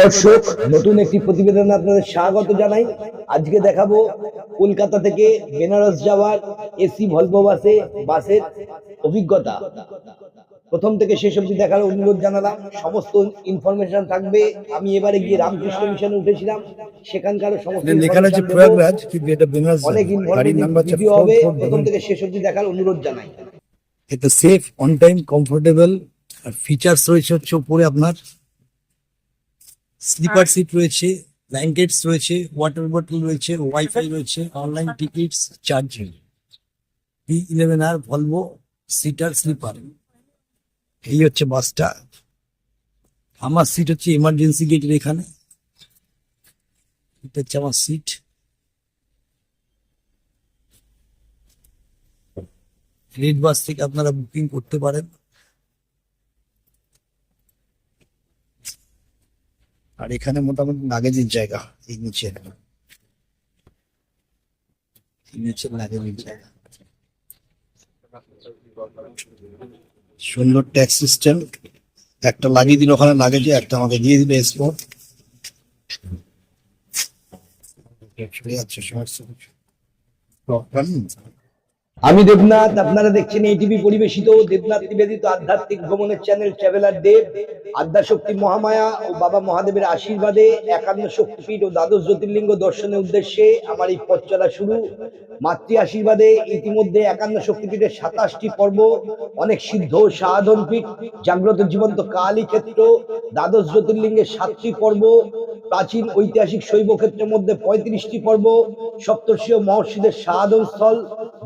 দর্শক, নতুন একটি প্রতিবেদন আপনাদের স্বাগত জানাই। আজকে দেখাবো কলকাতা থেকে বেনারস যাওয়ার এসি ভলভো বাসের অভিজ্ঞতা। প্রথম থেকে শেষ অবধি দেখার অনুরোধ জানালাম। সমস্ত ইনফরমেশন থাকবে। আমি এবারে গিয়ে রামকৃষ্ণ মিশনে উঠেছিলাম, সেখানকার সমস্ত অনেক ইনফরমেটিভ ভিডিও হবে। প্রথম থেকে শেষ অবধি দেখার অনুরোধ জানাই। এটা সেফ, অন টাইম, কমফোর্টেবল। আর ফিচার্স রয়েছে হচ্ছে উপরে আপনার স্লিপার সিট রয়েছে, ব্ল্যাঙ্কেটস রয়েছে, ওয়াটার বটল রয়েছে, ওয়াইফাই রয়েছে, online tickets, charging. B11R Volvo seater sleeper. এই হচ্ছে বাসটা। আমার সিট হচ্ছে এমার্জেন্সি গেটের এখানে। এটা হচ্ছে আমার সিট। রেড বাস থেকে আপনারা বুকিং করতে পারেন। আর এখানে মোটামুটি লাগেজের জায়গা। এই নিচে লাগেজের জায়গা, সুন্দর ট্যাক্স সিস্টেম। একটা লাগিয়ে দিল ওখানে লাগেজে, একটা আমাকে দিয়ে দিল স্পট। আমি দেবনাথ, আপনারা দেখছেন এটিভি পরিবেশিত দেবনাথ নিবেদিত আধ্যাত্মিক ভ্রমণের চ্যানেল ট্রাভেলার দেব। আদ্যাশক্তি মহামায়া ও বাবা মহাদেবের আশীর্বাদে 51 শক্তিপীঠ ও দ্বাদশ জ্যোতির্লিঙ্গ দর্শনের উদ্দেশ্যে আমার এই পথ চলা শুরু। মাতৃ আশীর্বাদে ইতিমধ্যে 51 শক্তিপীঠের 27টি পর্ব, অনেক সিদ্ধ সাধন পীঠ, জাগ্রত জীবন্ত কালী ক্ষেত্র, দ্বাদশ জ্যোতির্লিঙ্গের 7টি পর্ব, প্রাচীন ঐতিহাসিক শৈব ক্ষেত্রের মধ্যে 35টি পর্ব, সপ্তর্ষীয় মহর্ষিদের সাধন স্থল,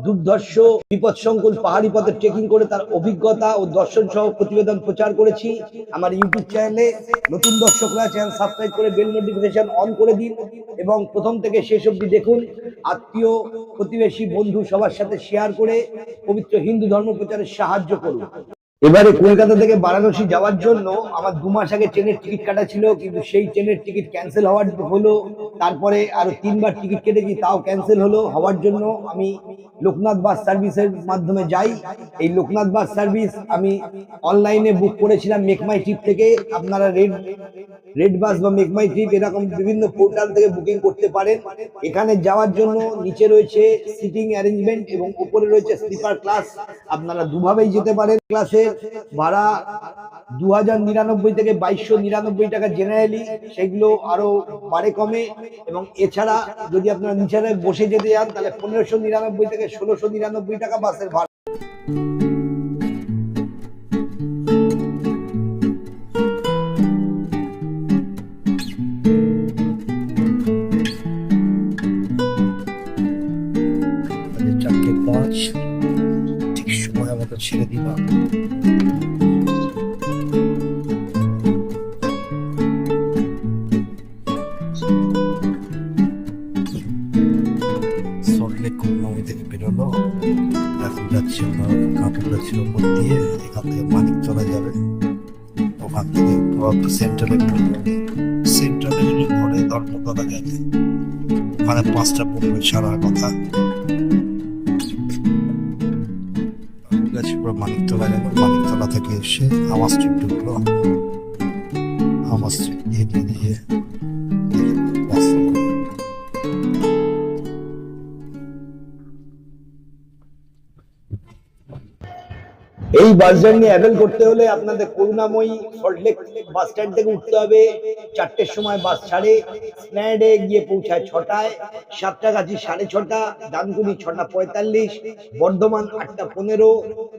দুর্ধর্ষ বিপদসংকুল পাহাড়ি পথে ট্রেকিং করে তার অভিজ্ঞতা ও দর্শন সহ প্রতিবেদন প্রচার করেছি আমার ইউটিউব চ্যানেলে। নতুন দর্শকরা চ্যানেল সাবস্ক্রাইব করে বেল নোটিফিকেশন অন করে দিন এবং প্রথম থেকে শেষ অবধি দেখুন। আত্মীয়, প্রতিবেশী, বন্ধু সবার সাথে শেয়ার করে পবিত্র হিন্দু ধর্ম প্রচারে সাহায্য করুন। এবারে কলকাতা থেকে বারাণসী যাওয়ার জন্য আমার 2 মাস আগে ট্রেনের টিকিট কাটা ছিল, কিন্তু সেই ট্রেনের টিকিট ক্যান্সেল হলো। তারপরে আরো 3 বার টিকিট কেটেছি, তাও ক্যান্সেল হওয়ার জন্য আমি লোকনাথ বাস সার্ভিসের মাধ্যমে যাই। এই লোকনাথ বাস সার্ভিস আমি অনলাইনে বুক করেছিলাম মেক মাই ট্রিপ থেকে। আপনারা রেড বাস বা মেক মাই ট্রিপ এরকম বিভিন্ন পোর্টাল থেকে বুকিং করতে পারেন। এখানে যাওয়ার জন্য নিচে রয়েছে সিটিং অ্যারেঞ্জমেন্ট এবং উপরে রয়েছে স্লিপার ক্লাস। আপনারা দুভাবেই যেতে পারেন। ক্লাসের ভাড়া 2099 থেকে 2299 টাকা জেনারেলি, সেগুলো আরো বাড়ে কমে। এবং এছাড়া যদি আপনারা নিচে বসে যেতে যান তাহলে 1599 থেকে 1699 টাকা বাসের ভাড়া। ঠিক সময় মতো ছেড়ে দিলাম। সল্টলেক নদী থেকে বেরোলো, এখন যাচ্ছে কাঁকুড়া ছিল উপর দিয়ে। এখান থেকে মানিকতলা যাবে, ওখান থেকে সেন্ট্রালে ধরে ধর্মতলা যাবে। ওখানে 5টা পড়বে ছাড়ার কথা। মানিকতলা গেল, মানিকতলা থেকে এসে আমার স্ট্রিট ঢুকলো। আমার স্ট্রিট দিয়ে এই বাস জার্নি অ্যাভেল করতে হলে আপনাদের করুণাময়ী সল্টলেক বাস স্ট্যান্ড থেকে উঠতে হবে। 4টের সময় বাস ছাড়ে, স্প্ল্যানেডে গিয়ে পৌঁছায় 6টায়, সাতটাগাছি 6:30, ডানকুনি 6:45, বর্ধমান 8:15,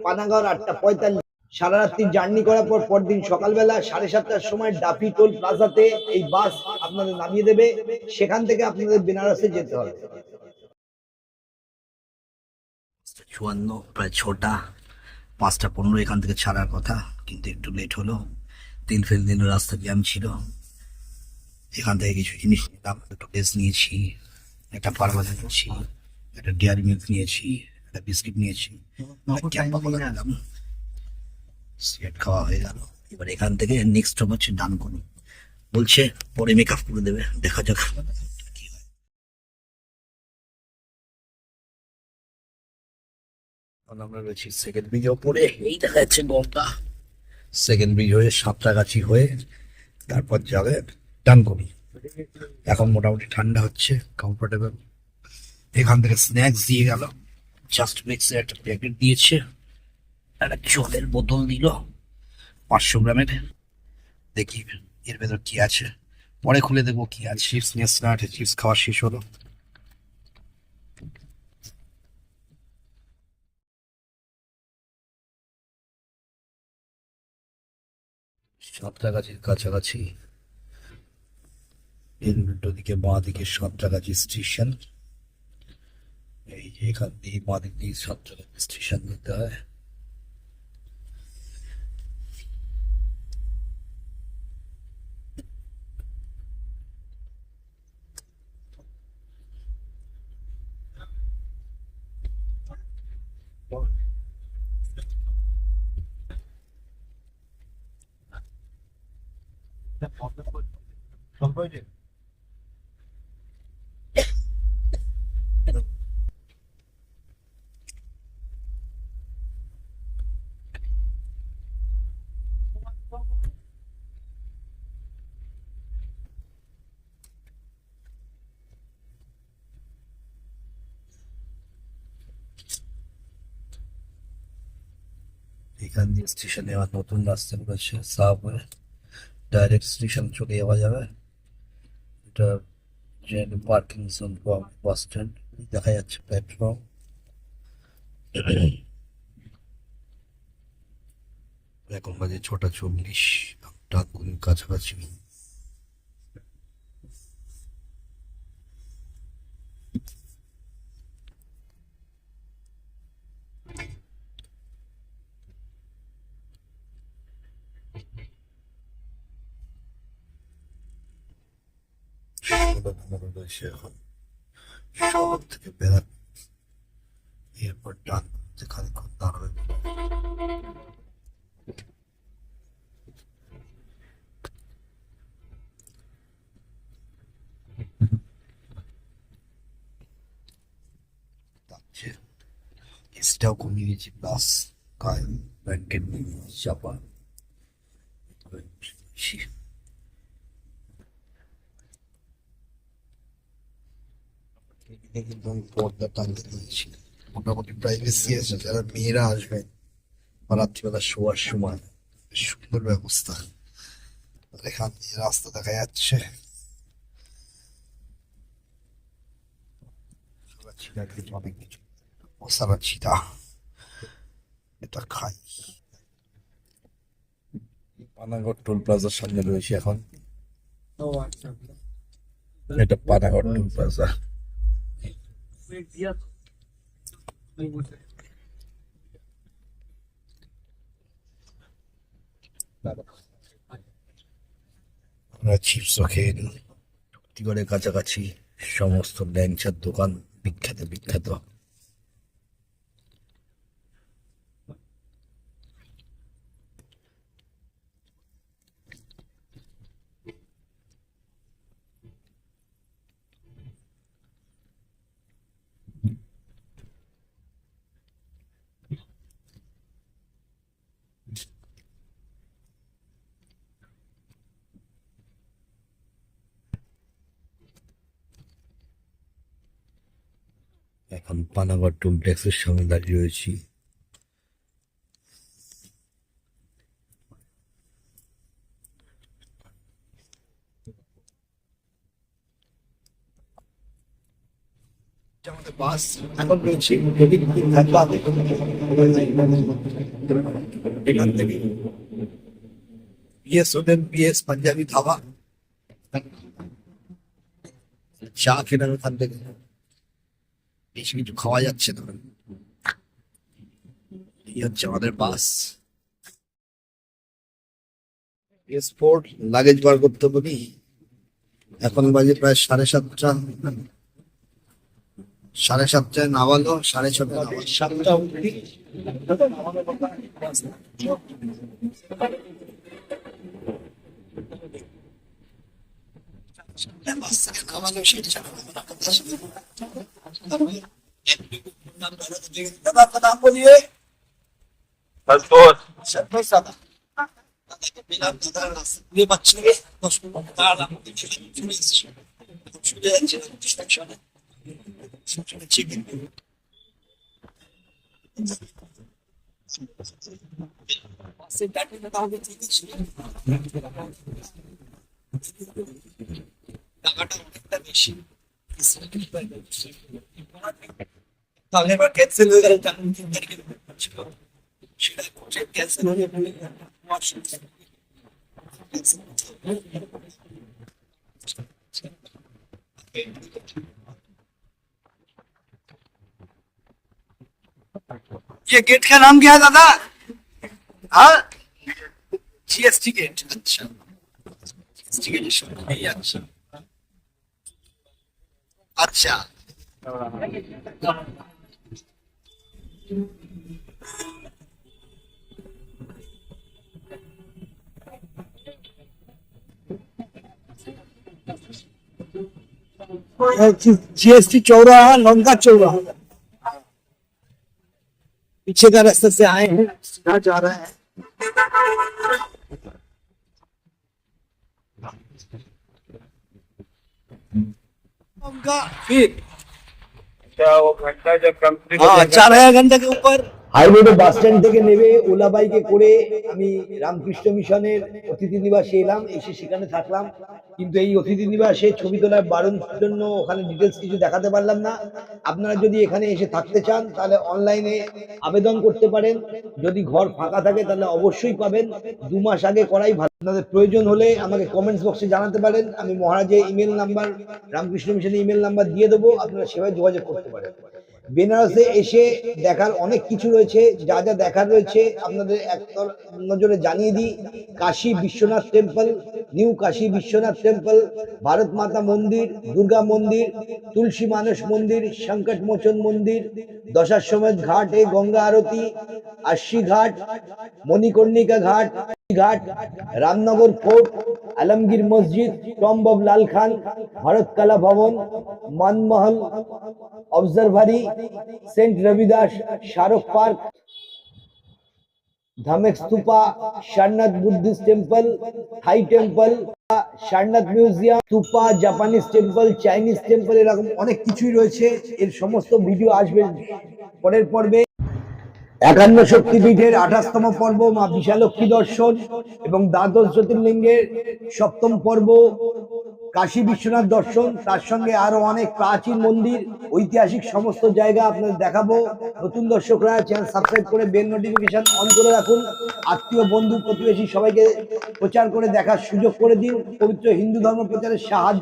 পানাগড় 8:45। সারা রাত্রি জার্নি করার পর পরদিন সকালবেলা 7:30টার সময় ডাফি টোল প্লাজাতে এই বাস আপনাদের নামিয়ে দেবে। সেখান থেকে আপনাদের বেনারসে যেতে হবে। 54, প্রায় 6টা। 5:15 এখান থেকে ছাড়ার কথা, কিন্তু একটু লেট হলো। তেল ফেল দিল, রাস্তা জ্যাম ছিল। এখান থেকে কিছু জিনিস নিলাম, একটু লেস নিয়েছি, একটা পারভাজা নিয়েছি, একটা ডেয়ারি মিল্ক নিয়েছি, একটা বিস্কিট নিয়েছি, নিলাম। সিগারেট খাওয়া হয়ে গেল। এবার এখান থেকে নেক্সট স্টপ হচ্ছে ডানকুনি। বলছে পরে মেকআপ করে দেবে, দেখা যাক কি হয়। এখন আমরা রয়েছি সেকেন্ড ব্রিজের ওপরে, এই দেখা যাচ্ছে গঙ্গা। সেকেন্ড ব্রিজ হয়ে সাঁতরাগাছি হয়ে তারপর যাবে ডানকুনি। এখন মোটামুটি ঠান্ডা হচ্ছে, কমফোর্টেবল। এখান থেকে স্ন্যাক্স দিয়ে গেল, জাস্ট মিক্সের একটা প্যাকেট দিয়েছে, একটা জলের বোতল দিল 500 গ্রামের। দেখি এর ভেতর কি আছে, পরে খুলে দেখবো কি আছে। চিপস নিয়ে স্টার্ট, চিপস খাওয়া শেষ হলো। সাঁতরাগাছির কাছাকাছি, এর উল্টো দিকে বাঁ দিকে সাঁতরাগাছি স্টেশন। এই যে এখান দিয়ে বাঁ দিক দিয়ে সাঁতরাগাছি স্টেশন যেতে হয়। এখান দিয়ে স্টেশনে আবার নতুন রাস্তা করেছে, সাবওয়ে ডাইরেক্ট স্টেশন চলে যাওয়া যাবে। এটা পার্কিং জোন, বাস স্ট্যান্ড দেখা যাচ্ছে, প্ল্যাটফর্ম। এখন বাজে 6টা 40, ডানকুনির কাছাকাছি। রয়েছে এখন শহর থেকে বেড়া, এরপর ডান খানিক্ষণ দাঁড়াবে। যাচ্ছে এসটাও কমিয়ে গেছে, প্লাস কায় ব্যাংকের চাপা। কিন্তু আমি পর্দা টাঙিয়ে দিয়েছি, মোটামুটি প্রাইভেসি আছে। যারা মেয়েরা আসবে বা রাত্রিবেলা শোয়ার সময়, বেশ সুন্দর ব্যবস্থা। আর এখান দিয়ে রাস্তা দেখা যাচ্ছে। অনেক কিছু মশালা চিটা, এটা খাই। পানাগড় টোল প্লাজার সামনে রয়েছে এখন। এটা পানাগড় টোল প্লাজা। আমরা চিপসও খেয়ে নিই। শক্তিগড়ের কাছাকাছি সমস্ত ল্যাংচার দোকান, বিখ্যাত বিখ্যাত। এখন পানাগড় টোল ট্যাক্সের সামনে দাঁড়িয়ে রয়েছি। আমাদের বাস এখন রয়েছে এখান থেকে BS hotel, BS Punjabi dhaba. চা খেলাম ওখান থেকে, বেশি কিছু খাওয়া যাচ্ছে না। এই হচ্ছে আমাদের বাস। এক্সপোর্ট লাগেজ বার করতে বলি, এখন বাজে প্রায় 7:30। 7:30টায় নামালো, 6:30টায় নামালো। 7টা অবধি বাস থেকে নামালো, 7:30। आपका नाम बोलिए। संतोष। संतोष दादा। बिना दादा ये बच्चे 10 मिनट दादा শুনে যাচ্ছে ডিস্ট্রাকশনে চিকেন সে ডাটা তাহলে ঠিক আছে টাকাটা অনেকটা বেশি তাহলে এবার ক্যান্সেল হয়ে গেল, টাকা 3 তারিখে ছিল সেটা ক্যান্সেল হয়ে গেলে ये गेट का नाम क्या है दादा? हाँ, जीएसटी गेट। अच्छा, जीएसटी गेट ये अच्छा अच्छा। जीएसटी चौराहा, लंका चौराहा, पीछे का रास्ते से आए हैं, सीधा जा रहे हैं। फिर अच्छा वो घंटा जब कंप्लीट हाँ 4 घंटे के ऊपर হাইরোডে বাস স্ট্যান্ড থেকে নেমে ওলা বাইকে করে আমি রামকৃষ্ণ মিশনের অতিথি নিবাসে এলাম, এসে সেখানে থাকলাম। কিন্তু এই অতিথি নিবাসে ছবি তোলার বারণ জন্য ওখানে ডিটেলস কিছু দেখাতে পারলাম না। আপনারা যদি এখানে এসে থাকতে চান তাহলে অনলাইনে আবেদন করতে পারেন। যদি ঘর ফাঁকা থাকে তাহলে অবশ্যই পাবেন। 2 মাস আগে করাই ভালো। আপনাদের প্রয়োজন হলে আমাকে কমেন্টস বক্সে জানাতে পারেন। আমি মহারাজের ইমেল নাম্বার, রামকৃষ্ণ মিশনের ইমেল নাম্বার দিয়ে দেবো, আপনারা সেভাবে যোগাযোগ করতে পারেন। বেনারসে এসে দেখার অনেক কিছু রয়েছে, যা যা দেখার রয়েছে আপনাদের এক নজরে জানিয়ে দিই। Kashi Biswanath temple, new Kashi Biswanath temple, Bharat মাতা মন্দির, দুর্গা মন্দির, তুলসী মানস মন্দির, সংকট মোচন মন্দির, দশাশ্বমেধ ঘাটে গঙ্গা আরতি, আশি ঘাট, মণিকর্ণিকা ঘাট ঘাট, রামনগর ফোর্ট, আলমগীর মসজিদ, টম্ব অব লাল খান, ভারত কলা ভবন, Manmahal অবজারভারি, Saint Ravidas, শারক park, ধামেক stupa, Sarnath Buddhist temple, থাই temple, Sarnath museum, stupa, Japanese temple, Chinese temple, এরকম অনেক কিছুই রয়েছে। এর সমস্ত ভিডিও আসবে পরের পর্বে। 51 শক্তিপীঠের 28তম পর্ব মা বিশালক্ষী দর্শন এবং দ্বাদশ জ্যোতির্লিঙ্গের 7ম পর্ব কাশী বিশ্বনাথ দর্শন, তার সঙ্গে আরো অনেক প্রাচীন মন্দির, ঐতিহাসিক সমস্ত জায়গা আপনাদের দেখাবো। নতুন দর্শকরা চ্যানেল সাবস্ক্রাইব করে বেল নোটিফিকেশন অন করে রাখুন। আত্মীয় বন্ধু প্রতিবেশী সবাইকে প্রচার করে দেখার সুযোগ করে দিন। পবিত্র হিন্দু ধর্ম প্রচারের সাহায্য